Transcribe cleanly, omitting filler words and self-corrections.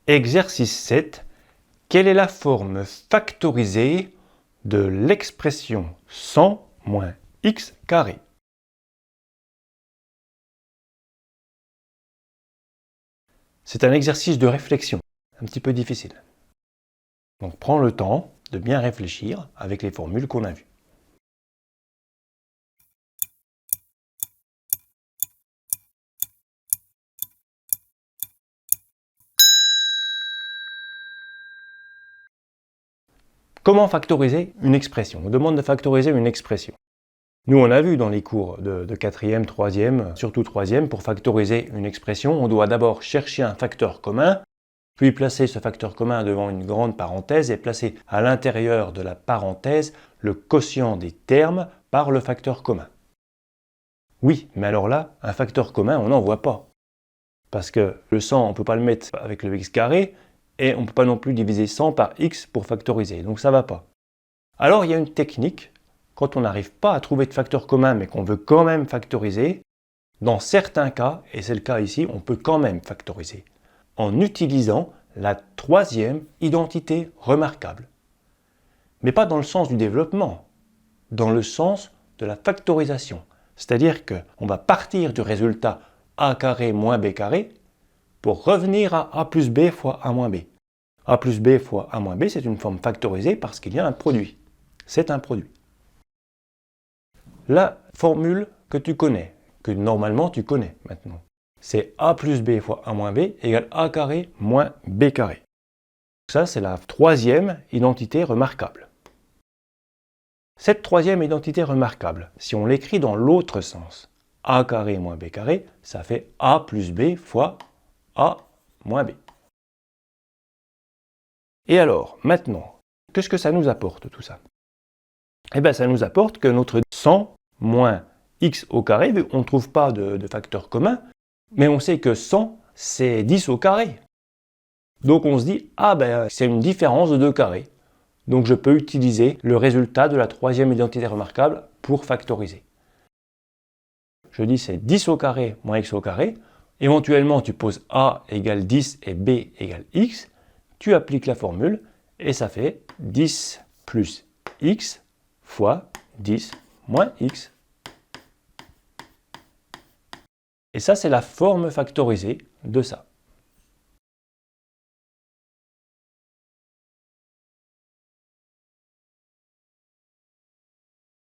Exercice 7. Quelle est la forme factorisée de l'expression 100 moins x carré? C'est un exercice de réflexion, un petit peu difficile. Donc prends le temps de bien réfléchir avec les formules qu'on a vues. Comment factoriser une expression? On demande de factoriser une expression. Nous, on a vu dans les cours de 4e, 3e, surtout 3e, pour factoriser une expression, on doit d'abord chercher un facteur commun, puis placer ce facteur commun devant une grande parenthèse et placer à l'intérieur de la parenthèse le quotient des termes par le facteur commun. Oui, mais alors là, un facteur commun, on n'en voit pas. Parce que le 100, on ne peut pas le mettre avec le x carré, et on ne peut pas non plus diviser 100 par x pour factoriser, donc ça ne va pas. Alors il y a une technique, quand on n'arrive pas à trouver de facteur commun, mais qu'on veut quand même factoriser, dans certains cas, et c'est le cas ici, on peut quand même factoriser, en utilisant la troisième identité remarquable. Mais pas dans le sens du développement, dans le sens de la factorisation. C'est-à-dire qu'on va partir du résultat a carré moins b carré pour revenir à a plus b fois a moins b. A plus b fois a moins b, c'est une forme factorisée parce qu'il y a un produit. C'est un produit. La formule que tu connais, que normalement tu connais maintenant, c'est a plus b fois a moins b égale a carré moins b carré. Ça, c'est la troisième identité remarquable. Cette troisième identité remarquable, si on l'écrit dans l'autre sens, a carré moins b carré, ça fait a plus b fois a moins b. Et alors, maintenant, qu'est-ce que ça nous apporte tout ça? Eh bien, ça nous apporte que notre 100 moins x au carré, on ne trouve pas de facteur commun, mais on sait que 100, c'est 10 au carré. Donc on se dit, ah ben, c'est une différence de 2 carrés. Donc je peux utiliser le résultat de la troisième identité remarquable pour factoriser. Je dis c'est 10 au carré moins x au carré. Éventuellement, tu poses a égale 10 et b égale x. Tu appliques la formule et ça fait 10 plus x fois 10 moins x. Et ça, c'est la forme factorisée de ça.